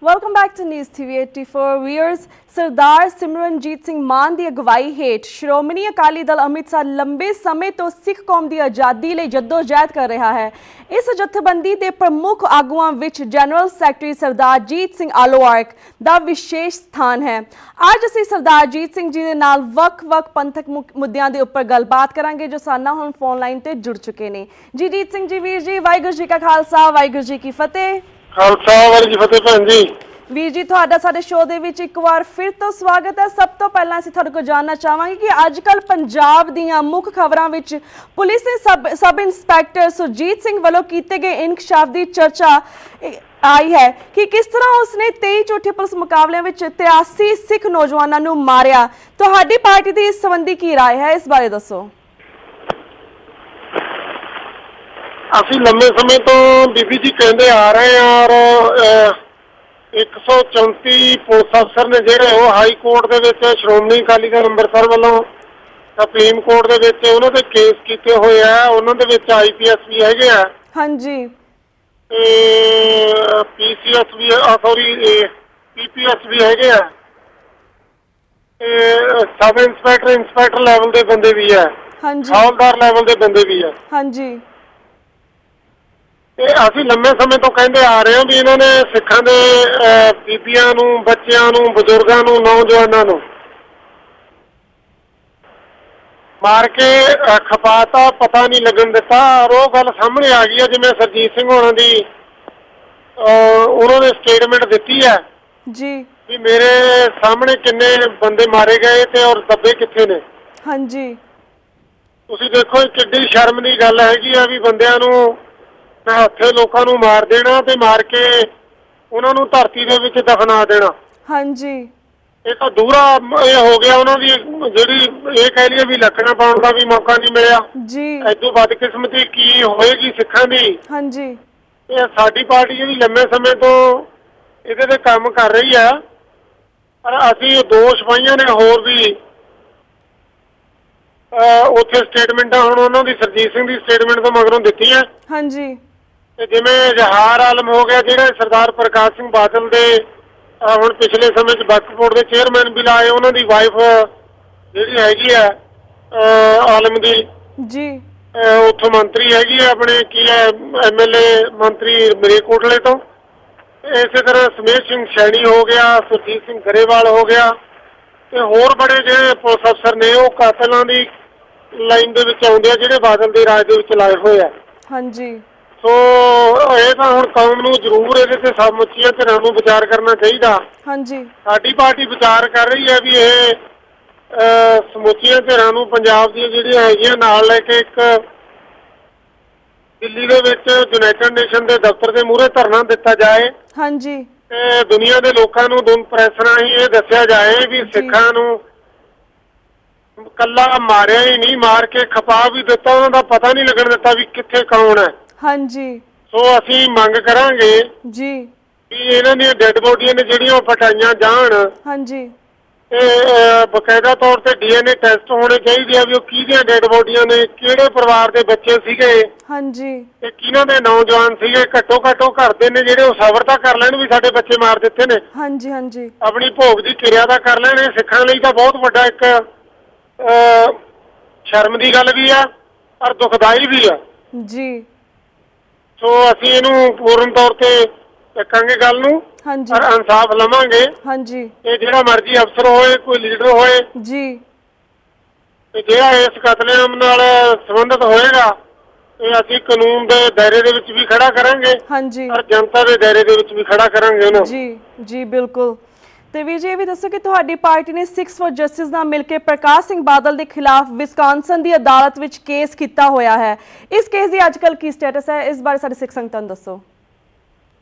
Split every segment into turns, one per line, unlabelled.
Welcome back to news TV 84 viewers. Sardar Simranjit Singh Mann ਦੀ ਅਗਵਾਈ ਹੇਠ ਸ਼੍ਰੋਮਣੀ ਅਕਾਲੀ ਦਲ ਅੰਮ੍ਰਿਤਸਰ ਲੰਬੇ ਸਮੇਂ ਤੋਂ ਸਿੱਖ ਕੌਮ ਦੀ ਆਜ਼ਾਦੀ ਲਈ ਜਦੋਜਹਿਦ ਕਰ ਰਿਹਾ ਹੈ। ਇਸ ਜਥੇਬੰਦੀ ਦੇ ਪ੍ਰਮੁੱਖ ਆਗੂਆਂ ਵਿੱਚ ਜਨਰਲ ਸੈਕਟਰੀ ਸਰਦਾਰ ਜੀਤ ਸਿੰਘ ਆਲੋਵਾਰਕ ਦਾ ਵਿਸ਼ੇਸ਼ ਸਥਾਨ ਹੈ। ਅੱਜ ਅਸੀਂ ਸਰਦਾਰ ਜੀਤ ਸਿੰਘ ਜੀ ਦੇ ਨਾਲ ਵੱਖ-ਵੱਖ ਪੰਥਕ ਮੁੱਦਿਆਂ ਦੇ ਉੱਪਰ ਗੱਲਬਾਤ ਕਰਾਂਗੇ ਜੋ ਸਾਨਾ ਹੁਣ ਫੋਨ ਲਾਈਨ ਤੇ ਜੁੜ ਚੁੱਕੇ ਨੇ। ਜੀ ਜੀਤ ਸਿੰਘ ਜੀ ਵੀਰ ਜੀ, ਵਾਹਿਗੁਰੂ ਜੀ ਕਾ ਖਾਲਸਾ ਵਾਹਿਗੁਰੂ ਜੀ ਕੀ ਫਤਿਹ।
ਖਾਲਸਾ ਵਾਹਿਗੁਰੂ ਜੀ ਫਤਿਹ ਭੈਣ ਜੀ।
ਵੀਰ ਜੀ ਤੁਹਾਡਾ ਸਾਡੇ ਸ਼ੋਅ ਦੇ ਵਿੱਚ ਇੱਕ ਵਾਰ ਫਿਰ ਤੋਂ ਸਵਾਗਤ ਹੈ। ਸਭ ਤੋਂ ਪਹਿਲਾਂ ਅਸੀਂ ਤੁਹਾਡੇ ਕੋਲ ਜਾਣਨਾ ਚਾਹਾਂਗੇ ਕਿ ਅੱਜ ਕੱਲ੍ਹ ਪੰਜਾਬ ਦੀਆਂ ਮੁੱਖ ਖਬਰਾਂ ਵਿੱਚ ਪੁਲਿਸ ਦੇ ਸਬ ਇੰਸਪੈਕਟਰ ਸੁਰਜੀਤ ਸਿੰਘ ਵੱਲੋਂ ਕੀਤੇ ਗਏ ਇਨਕਸ਼ਾਫ ਦੀ ਚਰਚਾ ਆਈ ਹੈ ਕਿ ਕਿਸ ਤਰ੍ਹਾਂ ਉਸਨੇ 23 ਝੂਠੇ ਪੁਲਿਸ ਮੁਕਾਬਲਿਆਂ ਵਿੱਚ 83 ਸਿੱਖ ਨੌਜਵਾਨਾਂ ਨੂੰ ਮਾਰਿਆ। ਤੁਹਾਡੀ ਪਾਰਟੀ ਦੀ ਇਸ ਸੰਬੰਧੀ ਕੀ ਰਾਏ ਹੈ, ਇਸ ਬਾਰੇ ਦੱਸੋ।
ਅਸੀਂ ਲੰਮੇ ਸਮੇਂ ਤੋਂ ਬੀਬੀ ਜੀ ਕਹਿੰਦੇ ਆ ਰਹੇ ਹਾਂ ਔਰ 134 ਪੁਲਿਸ ਅਫਸਰ ਨੇ ਜਿਹੜੇ ਉਹ ਹਾਈ ਕੋਰਟ ਦੇ ਵਿੱਚ ਸ਼੍ਰੋਮਣੀ ਅਕਾਲੀ ਦਲ ਅੰਮ੍ਰਿਤਸਰ ਵੱਲੋਂ ਸੁਪਰੀਮ ਕੋਰਟ ਦੇ ਵਿੱਚ ਉਹਨਾਂ ਦੇ ਕੇਸ ਕੀਤੇ ਹੋਏ ਆ। ਉਹਨਾਂ ਦੇ ਵਿੱਚ IPS ਵੀ ਹੈਗੇ ਆ,
ਹਾਂਜੀ,
ਤੇ PCS ਵੀ PPS ਵੀ ਹੈਗੇ ਆ, ਤੇ ਸਬ ਇੰਸਪੈਕਟਰ ਲੈਵਲ ਦੇ ਬੰਦੇ ਵੀ ਆ,
ਹਾਂਜੀ,
ਹੌਲਦਾਰ ਲੈਵਲ ਦੇ ਬੰਦੇ ਵੀ ਆ।
ਹਾਂਜੀ,
ਤੇ ਅਸੀਂ ਲੰਮੇ ਸਮੇਂ ਤੋਂ ਕਹਿੰਦੇ ਆ ਰਹੇ ਹਾਂ ਵੀ ਇਹਨਾਂ ਨੇ ਸਿੱਖਾਂ ਦੇ ਬੀਬੀਆਂ ਨੂੰ, ਬੱਚਿਆਂ ਨੂੰ, ਬਜ਼ੁਰਗਾਂ ਨੂੰ, ਨੌਜਵਾਨਾਂ ਨੂੰ ਮਾਰ ਕੇ ਖਪਾਤਾ, ਪਤਾ ਨਹੀਂ ਲੱਗਣ ਦਿੱਤਾ। ਔਰ ਉਹ ਗੱਲ ਸਾਹਮਣੇ ਆ ਗਈ ਹੈ ਜਿਵੇਂ ਸਰਜੀਤ ਸਿੰਘ ਹੋਰਾਂ ਦੀ ਉਹਨਾਂ ਨੇ ਸਟੇਟਮੈਂਟ ਦਿੱਤੀ ਹੈ
ਜੀ, ਵੀ
ਮੇਰੇ ਸਾਹਮਣੇ ਕਿੰਨੇ ਬੰਦੇ ਮਾਰੇ ਗਏ ਤੇ ਔਰ ਦੱਬੇ ਕਿੱਥੇ ਨੇ।
ਹਾਂਜੀ,
ਤੁਸੀਂ ਦੇਖੋ ਕਿੱਡੀ ਸ਼ਰਮ ਦੀ ਗੱਲ ਹੈਗੀ ਆ ਵੀ ਬੰਦਿਆਂ ਨੂੰ ਹੱਥੇ ਲੋਕਾਂ ਨੂੰ ਮਾਰ ਦੇਣਾ ਤੇ ਮਾਰ ਕੇ ਉਹਨਾਂ ਨੂੰ ਧਰਤੀ ਦੇ ਵਿੱਚ ਦਫਨਾ ਦੇਣਾ।
ਹਾਂਜੀ,
ਇਹ ਤਾਂ ਦੂਰਾ ਇਹ ਹੋ ਗਿਆ ਉਹਨਾਂ ਦੀ ਜਿਹੜੀ ਇਹ ਕਹਿ ਲਈਏ ਵੀ ਲੱਕੜਾਂ ਪਾਉਣ ਦਾ ਵੀ ਮੌਕਾ ਨਹੀਂ ਮਿਲਿਆ
ਜੀ।
ਐਦੋਂ ਬਦਕਿਸਮਤੀ ਕੀ ਹੋਏਗੀ ਸਿੱਖਾਂ ਦੀ।
ਹਾਂਜੀ,
ਇਹ ਸਾਡੀ ਪਾਰਟੀ ਜਿਹੜੀ ਲੰਮੇ ਸਮੇਂ ਤੋਂ ਇਹਦੇ ਤੇ ਕੰਮ ਕਰ ਰਹੀ ਆ, ਪਰ ਅਸੀਂ ਦੋ ਸਿਪਾਹੀਆਂ ਨੇ ਹੋਰ ਵੀ ਉੱਥੇ ਸਟੇਟਮੈਂਟਾਂ ਹੁਣ ਉਹਨਾਂ ਦੀ ਸਰਜੀਤ ਸਿੰਘ ਦੀ ਸਟੇਟਮੈਂਟ ਤੋਂ ਮਗਰੋਂ ਦਿੱਤੀਆਂ।
ਹਾਂਜੀ,
ਤੇ ਜਿਵੇਂ ਜਹਾਰ ਆਲਮ ਹੋ ਗਿਆ, ਜਿਹੜੇ ਸਰਦਾਰ ਪ੍ਰਕਾਸ਼ ਸਿੰਘ ਬਾਦਲ ਦੇ ਹੁਣ ਪਿਛਲੇ ਸਮੇਂ 'ਚ ਵਕਫ ਬੋਰਡ ਦੇ ਚੇਅਰਮੈਨ ਵੀ ਲਾਏ, ਉਹਨਾਂ ਦੀ ਵਾਈਫ ਜਿਹੜੀ ਹੈਗੀ ਆ ਆਲਮ ਦੀ
ਜੀ,
ਉੱਥੋਂ ਮੰਤਰੀ ਹੈਗੀ ਆ ਆਪਣੇ ਕੀ ਹੈ MLA ਮੰਤਰੀ ਮਰੇਕੋਟਲੇ ਤੋਂ। ਇਸੇ ਤਰ੍ਹਾਂ ਸਮੇਤ ਸਿੰਘ ਸੈਣੀ ਹੋ ਗਿਆ, ਸੁਰਜੀਤ ਸਿੰਘ ਗਰੇਵਾਲ ਹੋ ਗਿਆ, ਤੇ ਹੋਰ ਬੜੇ ਜਿਹੜੇ ਪੁਲਿਸ ਅਫਸਰ ਨੇ ਉਹ ਕਾਤਲਾਂ ਦੀ ਲਾਈਨ ਦੇ ਵਿੱਚ ਆਉਂਦੇ ਆ ਜਿਹੜੇ ਬਾਦਲ ਦੇ ਰਾਜ ਦੇ ਵਿੱਚ ਲਾਏ ਹੋਏ ਆ।
ਹਾਂਜੀ,
ਸੋ ਇਹ ਤਾਂ ਹੁਣ ਕੌਮ ਨੂੰ ਜ਼ਰੂਰ ਇਹਦੇ ਤੇ ਸਮੁੱਚੀਆਂ ਧਿਰਾਂ ਨੂੰ ਵਿਚਾਰ ਕਰਨਾ ਚਾਹੀਦਾ।
ਹਾਂਜੀ,
ਸਾਡੀ ਪਾਰਟੀ ਵਿਚਾਰ ਕਰ ਰਹੀ ਹੈ ਵੀ ਇਹ ਸਮੁੱਚੀਆਂ ਧਿਰਾਂ ਨੂੰ ਪੰਜਾਬ ਦੀਆਂ ਜਿਹੜੀਆਂ ਹੈਗੀਆਂ ਨਾਲ ਲੈ ਕੇ ਇੱਕ ਦਿੱਲੀ ਦੇ ਵਿੱਚ ਯੂਨਾਈਟਿਡ ਨੇਸ਼ਨ ਦੇ ਦਫ਼ਤਰ ਦੇ ਮੂਹਰੇ ਧਰਨਾ ਦਿੱਤਾ ਜਾਏ।
ਹਾਂਜੀ,
ਤੇ ਦੁਨੀਆ ਦੇ ਲੋਕਾਂ ਨੂੰ ਪ੍ਰੈਸ ਰਾਹੀਂ ਇਹ ਦੱਸਿਆ ਜਾਏ ਵੀ ਸਿੱਖਾਂ ਨੂੰ ਕੱਲਾ ਮਾਰਿਆ ਹੀ ਨਹੀਂ, ਮਾਰ ਕੇ ਖਪਾ ਵੀ ਦਿੱਤਾ, ਉਹਨਾਂ ਦਾ ਪਤਾ ਨਹੀਂ ਲੱਗਣ ਦਿੱਤਾ ਵੀ ਕਿੱਥੇ ਕੌਣ ਹੈ।
ਹਾਂਜੀ,
ਸੋ ਅਸੀਂ ਮੰਗ ਕਰਾਂਗੇ
ਜੀ,
ਵੀ ਇਹਨਾਂ ਦੀਆਂ ਡੈੱਡ ਬੋਡੀਆਂ ਨੇ ਜਿਹੜੀਆਂ ਉਹ ਪਟਾਈਆਂ ਜਾਣ।
ਹਾਂਜੀ,
ਤੇ ਬਕਾਇਦਾ ਤੌਰ ਤੇ DNA ਟੈਸਟ ਹੋਣੇ ਚਾਹੀਦੇ ਆ ਵੀ ਉਹ ਕਿਹਦੀਆਂ ਡੈੱਡ ਬੋਡੀਆਂ ਨੇ, ਕਿਹੜੇ ਪਰਿਵਾਰ ਦੇ ਬੱਚੇ ਸੀਗੇ,
ਹਾਂਜੀ,
ਤੇ ਕਿਹਨਾਂ ਦੇ ਨੌਜਵਾਨ ਸੀਗੇ। ਘੱਟੋ ਘੱਟ ਉਹ ਘਰ ਦੇ ਨੇ ਜਿਹੜੇ ਉਹ ਸਬਰ ਤਾਂ ਕਰ ਲੈਣ ਵੀ ਸਾਡੇ ਬੱਚੇ ਮਾਰ ਦਿੱਤੇ ਨੇ।
ਹਾਂਜੀ, ਹਾਂਜੀ,
ਆਪਣੀ ਭੋਗ ਦੀ ਕਿਰਿਆ ਦਾ ਕਰ ਲੈਣ। ਸਿੱਖਾਂ ਲਈ ਤਾਂ ਬਹੁਤ ਵੱਡਾ ਇੱਕ ਸ਼ਰਮ ਦੀ ਗੱਲ ਵੀ ਆ ਪਰ ਦੁਖਦਾਈ ਵੀ ਆ
ਜੀ।
ਸੋ ਅਸੀਂ ਇਹਨੂੰ ਪੂਰਨ ਤੌਰ ਤੇ ਰੱਖਾਂਗੇ ਗੱਲ ਨੂੰ,
ਹਾਂਜੀ,
ਪਰ ਇਨਸਾਫ ਲਵਾਂਗੇ।
ਹਾਂਜੀ,
ਇਹ ਜਿਹੜਾ ਮਰਜ਼ੀ ਅਫਸਰ ਹੋਏ, ਕੋਈ ਲੀਡਰ ਹੋਏ,
ਜੀ,
ਤੇ ਜਿਹੜਾ ਇਸ ਕਤਲੇਆਮ ਨਾਲ ਸੰਬੰਧਿਤ ਹੋਏਗਾ ਇਹ ਅਸੀਂ ਕਾਨੂੰਨ ਦੇ ਦਾਇਰੇ ਦੇ ਵਿੱਚ ਵੀ ਖੜਾ ਕਰਾਂਗੇ,
ਹਾਂਜੀ,
ਔਰ ਜਨਤਾ ਦੇ ਦਾਇਰੇ ਦੇ ਵਿੱਚ ਵੀ ਖੜਾ ਕਰਾਂਗੇ ਉਹਨੂੰ।
ਜੀ, ਜੀ, ਬਿਲਕੁਲ। ਤੇ ਵੀਰ ਜੀ ਇਹ ਵੀ ਦੱਸੋ ਕਿ ਤੁਹਾਡੀ ਪਾਰਟੀ ਨੇ 6 ਫॉर ਜਸਟਿਸ ਨਾਲ ਮਿਲ ਕੇ ਪ੍ਰਕਾਸ਼ ਸਿੰਘ ਬਾਦਲ ਦੇ ਖਿਲਾਫ ਵਿਸਕਾਂਸਨ ਦੀ ਅਦਾਲਤ ਵਿੱਚ ਕੇਸ ਕੀਤਾ ਹੋਇਆ ਹੈ। ਇਸ ਕੇਸ ਦੀ ਅੱਜ ਕੱਲ੍ਹ ਕੀ ਸਟੇਟਸ ਹੈ, ਇਸ ਬਾਰੇ ਸਾਡੇ ਸਿੱਖ ਸੰਗਤਾਂ ਨੂੰ ਦੱਸੋ।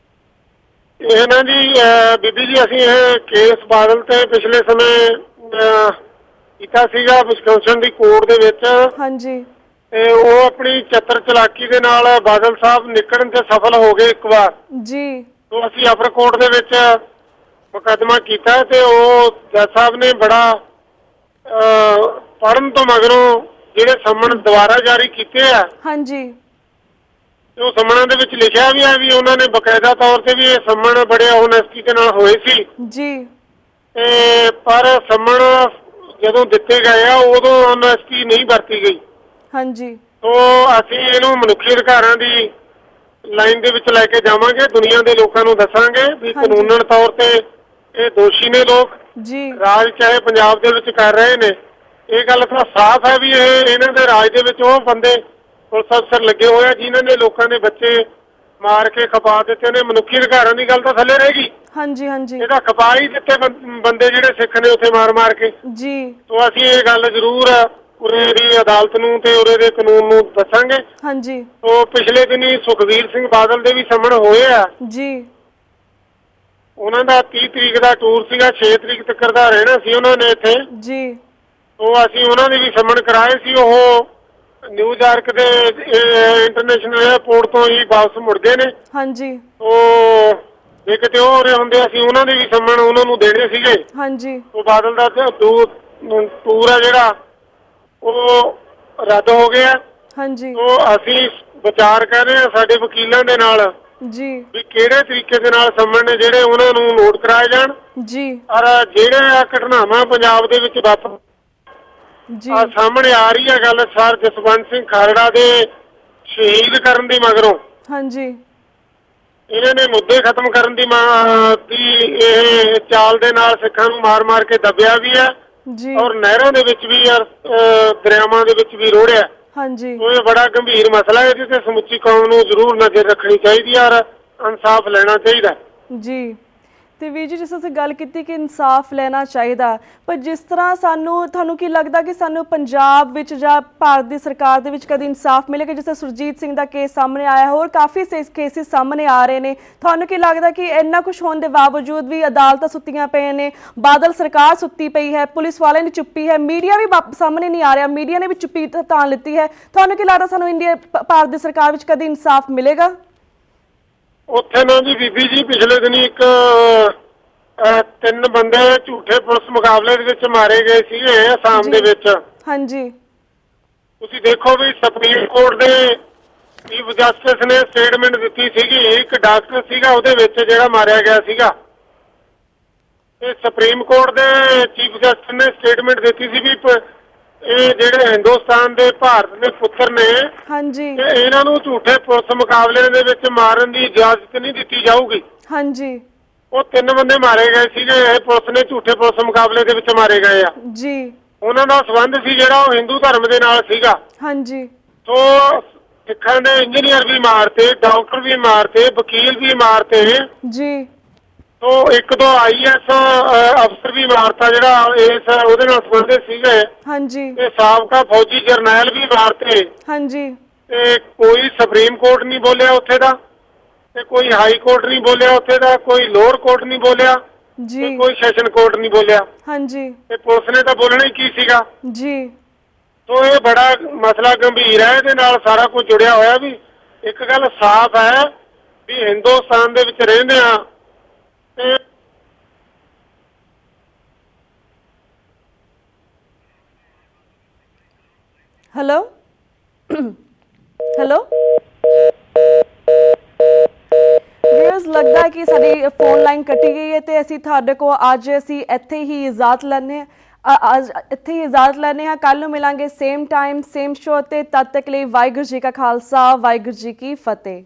ਇਹ ਨਾ ਜੀ ਬੀਬੀ ਜੀ, ਅਸੀਂ ਇਹ ਕੇਸ ਬਾਦਲ ਤੇ ਪਿਛਲੇ ਸਮੇਂ ਕੀਤਾ ਸੀਗਾ ਵਿਸਕਾਂਸਨ ਦੀ ਕੋਰਟ ਦੇ ਵਿੱਚ।
ਹਾਂਜੀ,
ਤੇ ਉਹ ਆਪਣੀ ਚਤਰ ਚਲਾਕੀ ਦੇ ਨਾਲ ਬਾਦਲ ਸਾਹਿਬ ਨਿਕਲਣ ਤੇ ਸਫਲ ਹੋ ਗਏ ਇੱਕ ਵਾਰ
ਜੀ।
ਤੋਂ ਅਸੀਂ ਅਪਰ ਕੋਰਟ ਦੇ ਵਿੱਚ ਮੁਕੱਦਮਾ ਕੀਤਾ ਤੇ ਉਹ ਜੱਜ ਸਾਹਿਬ ਨੇ ਬੜਾ ਪੜ੍ਹਨ ਤੋਂ ਮਗਰੋਂ ਜਿਹੜੇ ਸੰਮਣ ਦੁਬਾਰਾ ਜਾਰੀ ਕੀਤੇ ਆ,
ਹਾਂਜੀ,
ਤੇ ਉਹ ਸੰਮਣਾਂ ਦੇ ਵਿੱਚ ਲਿਖਿਆ ਵੀ ਹੈ ਵੀ ਉਹਨਾਂ ਨੇ ਬਕਾਇਦਾ ਤੌਰ ਤੇ ਵੀ ਇਹ ਸੰਮਣ ਬੜੇ ਓਨੈਸਟੀ ਦੇ ਨਾਲ ਹੋਏ ਸੀ
ਜੀ।
ਤੇ ਪਰ ਸੰਮਣ ਜਦੋਂ ਦਿੱਤੇ ਗਏ ਆ ਉਦੋਂ ਓਨੈਸਟੀ ਨਹੀਂ ਵਰਤੀ ਗਈ।
ਹਾਂਜੀ।
ਸੋ ਅਸੀਂ ਇਹਨੂੰ ਮਨੁੱਖੀ ਅਧਿਕਾਰਾਂ ਦੀ ਲਾਈਨ ਦੇ ਵਿੱਚ ਲੈ ਕੇ ਜਾਵਾਂਗੇ, ਦੁਨੀਆ ਦੇ ਲੋਕਾਂ ਨੂੰ ਦੱਸਾਂਗੇ ਵੀ ਕਾਨੂੰਨਨ ਤੌਰ ਤੇ ਇਹ ਦੋਸ਼ੀ ਨੇ ਲੋਕ
ਜੀ।
ਰਾਜ ਚਾਹੇ ਪੰਜਾਬ ਦੇ ਵਿੱਚ ਕਰ ਰਹੇ ਨੇ। ਇਹ ਗੱਲ ਤਾਂ ਸਾਫ਼ ਹੈ ਵੀ ਇਹਨਾਂ ਦੇ ਰਾਜ ਦੇ ਵਿੱਚ ਉਹ ਬੰਦੇ ਪੁਲਿਸ ਅਫਸਰ ਲੱਗੇ ਹੋਏ ਆ ਜਿਨ੍ਹਾਂ ਨੇ ਲੋਕਾਂ ਦੇ ਬੱਚੇ ਮਾਰ ਕੇ ਖਪਾ ਦਿੱਤੇ ਨੇ। ਮਨੁੱਖੀ ਅਧਿਕਾਰਾਂ ਦੀ ਗੱਲ ਤਾਂ ਥੱਲੇ ਰਹੇਗੀ।
ਹਾਂਜੀ ਹਾਂਜੀ।
ਇਹਦਾ ਖਪਾ ਹੀ ਦਿੱਤੇ ਬੰਦੇ ਜਿਹੜੇ ਸਿੱਖ ਨੇ ਉੱਥੇ ਮਾਰ ਕੇ
ਜੀ।
ਸੋ ਅਸੀਂ ਇਹ ਗੱਲ ਜ਼ਰੂਰ ਉਰੇ ਦੀ ਅਦਾਲਤ ਨੂੰ ਤੇ ਉਰੇ ਦੇ ਕਾਨੂੰਨ ਨੂੰ ਦੱਸਾਂਗੇ।
ਹਾਂਜੀ।
ਸੋ ਪਿਛਲੇ ਦਿਨੀ ਸੁਖਬੀਰ ਸਿੰਘ ਬਾਦਲ ਦੇ ਵੀ ਸੰਮਣ ਹੋਏ ਆ
ਜੀ।
ਉਹਨਾਂ ਦਾ 30 ਤਰੀਕ ਦਾ ਟੂਰ ਸੀਗਾ, 6 ਤਰੀਕ ਤੱਕ ਦਾ ਰਹਿਣਾ ਸੀ ਉਹਨਾਂ ਨੇ ਇੱਥੇ
ਜੀ।
ਸੋ ਅਸੀਂ ਉਹਨਾਂ ਦੇ ਵੀ ਸੰਮਣ ਕਰਾਏ ਸੀ। ਉਹ ਨਿਊਯਾਰਕ ਦੇ ਇੰਟਰਨੈਸ਼ਨਲ ਏਅਰਪੋਰਟ ਤੋਂ ਹੀ ਵਾਪਸ ਮੁੜ ਗਏ ਨੇ।
ਹਾਂਜੀ।
ਉਹ ਜੇ ਕਿਤੇ ਉਹ ਉਰੇ ਹੁੰਦੇ ਅਸੀਂ ਉਹਨਾਂ ਦੇ ਵੀ ਸੰਮਣ ਉਹਨਾਂ ਨੂੰ ਦੇਣੇ ਸੀਗੇ।
ਹਾਂਜੀ।
ਉਹ ਬਾਦਲ ਦਾ ਟੂਰ ਆ ਜਿਹੜਾ ਉਹ ਰੱਦ ਹੋ ਗਿਆ।
ਹਾਂਜੀ।
ਸੋ ਅਸੀਂ ਵਿਚਾਰ ਕਰ ਰਹੇ ਹਾਂ ਸਾਡੇ ਵਕੀਲਾਂ ਦੇ ਨਾਲ
ਜੀ
ਵੀ ਕਿਹੜੇ ਤਰੀਕੇ ਦੇ ਨਾਲ ਸੰਮਣ ਨੇ ਜਿਹੜੇ ਉਹਨਾਂ ਨੂੰ ਨੋਟ ਕਰਾਏ ਜਾਣ
ਜੀ।
ਔਰ ਜਿਹੜੇ ਆ ਘਟਨਾਵਾਂ ਪੰਜਾਬ ਦੇ ਵਿੱਚ ਵਾਪਰ
ਜੀ
ਸਾਹਮਣੇ ਆ ਰਹੀ ਹੈ ਗੱਲ ਸਰ ਜਸਵੰਤ ਸਿੰਘ ਖਾਲੜਾ ਦੇ ਸ਼ਹੀਦ ਕਰਨ ਦੀ ਮਗਰੋਂ
ਹਾਂਜੀ
ਇਹਨਾਂ ਨੇ ਮੁੱਦੇ ਖਤਮ ਕਰਨ ਦੀ ਇਹ ਚਾਲ ਦੇ ਨਾਲ ਸਿੱਖਾਂ ਨੂੰ ਮਾਰ ਕੇ ਦੱਬਿਆ ਵੀ ਹੈ
ਜੀ
ਔਰ ਨਹਿਰਾਂ ਦੇ ਵਿੱਚ ਵੀ ਔਰ ਦਰਿਆਵਾਂ ਦੇ ਵਿੱਚ ਵੀ ਰੋੜਿਆ।
ਹਾਂਜੀ
ਇਹ ਬੜਾ ਗੰਭੀਰ ਮਸਲਾ ਹੈ ਜਿਹਦੇ ਸਮੁੱਚੀ ਕੌਮ ਨੂੰ ਜ਼ਰੂਰ ਨਜ਼ਰ ਰੱਖਣੀ ਚਾਹੀਦੀ ਹੈ ਔਰ ਇਨਸਾਫ ਲੈਣਾ ਚਾਹੀਦਾ
ਜੀ। ਤੇ ਵੀਰ ਜੀ ਜਿਸ ਤਰ੍ਹਾਂ ਗੱਲ ਕੀਤੀ ਕਿ ਇਨਸਾਫ ਲੈਣਾ ਚਾਹੀਦਾ, ਪਰ ਜਿਸ ਤਰ੍ਹਾਂ ਤੁਹਾਨੂੰ ਕੀ ਲੱਗਦਾ ਕਿ ਸਾਨੂੰ ਪੰਜਾਬ ਵਿੱਚ ਜਾਂ ਭਾਰਤ ਦੀ ਸਰਕਾਰ ਦੇ ਵਿੱਚ ਕਦੇ ਇਨਸਾਫ ਮਿਲੇਗਾ? ਜਿਸ ਤਰ੍ਹਾਂ ਸੁਰਜੀਤ ਸਿੰਘ ਦਾ ਕੇਸ ਸਾਹਮਣੇ ਆਇਆ, ਹੋਰ ਕਾਫੀ ਕੇਸਿਸ ਸਾਹਮਣੇ ਆ ਰਹੇ ਨੇ। ਤੁਹਾਨੂੰ ਕੀ ਲੱਗਦਾ ਕਿ ਇੰਨਾ ਕੁਝ ਹੋਣ ਦੇ ਬਾਵਜੂਦ ਵੀ ਅਦਾਲਤਾਂ ਸੁੱਤੀਆਂ ਪਈਆਂ ਨੇ, ਬਾਦਲ ਸਰਕਾਰ ਸੁੱਤੀ ਪਈ ਹੈ, ਪੁਲਿਸ ਵਾਲਿਆਂ ਦੀ ਚੁੱਪੀ ਹੈ, ਮੀਡੀਆ ਵੀ ਸਾਹਮਣੇ ਨਹੀਂ ਆ ਰਿਹਾ, ਮੀਡੀਆ ਨੇ ਵੀ ਚੁੱਪੀ ਤਾਣ ਲਿੱਤੀ ਹੈ। ਤੁਹਾਨੂੰ ਕੀ ਲੱਗਦਾ ਸਾਨੂੰ ਭਾਰਤ ਦੀ ਸਰਕਾਰ ਵਿੱਚ ਕਦੇ ਇਨਸਾਫ ਮਿਲੇਗਾ?
ਉੱਥੇ ਨਾ ਜੀ ਬੀਬੀ ਜੀ ਪਿਛਲੇ ਦਿਨੀ ਇੱਕ 3 ਬੰਦੇ ਝੂਠੇ ਪੁਲਿਸ ਮੁਕਾਬਲੇ ਦੇ ਵਿੱਚ ਮਾਰੇ ਗਏ ਸੀਗੇ ਅਸਾਮ ਦੇ ਵਿੱਚ।
ਹਾਂਜੀ।
ਤੁਸੀਂ ਦੇਖੋ ਵੀ ਸੁਪਰੀਮ ਕੋਰਟ ਦੇ ਚੀਫ ਜਸਟਿਸ ਨੇ ਸਟੇਟਮੈਂਟ ਦਿੱਤੀ ਸੀਗੀ, ਇੱਕ ਡਾਕਟਰ ਸੀਗਾ ਉਹਦੇ ਵਿੱਚ ਜਿਹੜਾ ਮਾਰਿਆ ਗਿਆ ਸੀਗਾ। ਤੇ ਸੁਪਰੀਮ ਕੋਰਟ ਦੇ ਚੀਫ ਜਸਟਿਸ ਨੇ ਸਟੇਟਮੈਂਟ ਦਿੱਤੀ ਸੀ ਵੀ ਇਹ ਜਿਹੜੇ ਹਿੰਦੁਸਤਾਨ ਦੇ ਭਾਰਤ ਦੇ ਪੁੱਤਰ ਨੇ
ਹਾਂਜੀ
ਇਹਨਾਂ ਨੂੰ ਝੂਠੇ ਪੁਲਿਸ ਮੁਕਾਬਲੇ ਦੇ ਵਿੱਚ ਮਾਰਨ ਦੀ ਇਜਾਜ਼ਤ ਨਹੀਂ ਦਿੱਤੀ ਜਾਊਗੀ।
ਹਾਂਜੀ।
ਉਹ 3 ਬੰਦੇ ਮਾਰੇ ਗਏ ਸੀਗੇ, ਇਹ ਪੁਲਿਸ ਨੇ ਝੂਠੇ ਪੁਲਿਸ ਮੁਕਾਬਲੇ ਦੇ ਵਿੱਚ ਮਾਰੇ ਗਏ ਆ
ਜੀ।
ਉਹਨਾਂ ਦਾ ਸੰਬੰਧ ਸੀ ਜਿਹੜਾ ਉਹ ਹਿੰਦੂ ਧਰਮ ਦੇ ਨਾਲ ਸੀਗਾ।
ਹਾਂਜੀ।
ਸੋ ਸਿੱਖਾਂ ਦੇ ਇੰਜੀਨੀਅਰ ਵੀ ਮਾਰਤੇ, ਡਾਕਟਰ ਵੀ ਮਾਰਤੇ, ਵਕੀਲ ਵੀ ਮਾਰਤੇ
ਜੀ।
ਸੋ 1-2 IAS ਅਫਸਰ ਵੀ ਮਾਰਤਾ ਜਿਹੜਾ ਉਹਦੇ ਨਾਲ ਸੰਬੰਧਿਤ ਸੀਗੇ।
ਹਾਂਜੀ।
ਤੇ ਸਾਬਕਾ ਫੌਜੀ ਜਰਨੈਲ ਵੀ ਮਾਰਤੇ।
ਹਾਂਜੀ।
ਤੇ ਕੋਈ ਸੁਪਰੀਮ ਕੋਰਟ ਨਹੀਂ ਬੋਲਿਆ ਉੱਥੇ ਦਾ, ਤੇ ਕੋਈ ਹਾਈ ਕੋਰਟ ਨਹੀਂ ਬੋਲਿਆ ਉੱਥੇ ਦਾ, ਕੋਈ ਲੋਅਰ ਕੋਰਟ ਨਹੀਂ ਬੋਲਿਆ
ਜੀ,
ਕੋਈ ਸੈਸ਼ਨ ਕੋਰਟ ਨਹੀਂ ਬੋਲਿਆ।
ਹਾਂਜੀ।
ਤੇ ਪੁਲਿਸ ਨੇ ਤਾਂ ਬੋਲਣਾ ਹੀ ਕੀ ਸੀਗਾ
ਜੀ।
ਸੋ ਇਹ ਬੜਾ ਮਸਲਾ ਗੰਭੀਰ ਹੈ, ਇਹਦੇ ਨਾਲ ਸਾਰਾ ਕੁਝ ਜੁੜਿਆ ਹੋਇਆ। ਵੀ ਇੱਕ ਗੱਲ ਸਾਫ਼ ਹੈ ਵੀ ਹਿੰਦੁਸਤਾਨ ਦੇ ਵਿੱਚ ਰਹਿੰਦੇ ਆ ਤੇ
ਹੈਲੋ ਹੈਲੋ ਵੀਰਸ, ਲੱਗਦਾ ਹੈ ਕਿ ਸਾਡੀ ਫੋਨ ਲਾਈਨ ਕੱਟੀ ਗਈ ਹੈ ਤੇ ਅਸੀਂ ਤੁਹਾਡੇ ਕੋਲ ਅੱਜ ਇੱਥੇ ਹੀ ਇਜਾਜ਼ਤ ਲੈਣੇ ਹਾਂ। ਕੱਲ ਨੂੰ ਮਿਲਾਂਗੇ ਸੇਮ ਟਾਈਮ ਸੇਮ ਸ਼ੋ ਤੇ। ਤਦ ਤੱਕ ਲਈ ਵਾਹਿਗੁਰੂ ਜੀ ਕਾ ਖਾਲਸਾ, ਵਾਹਿਗੁਰੂ ਜੀ ਕੀ ਫਤਿਹ।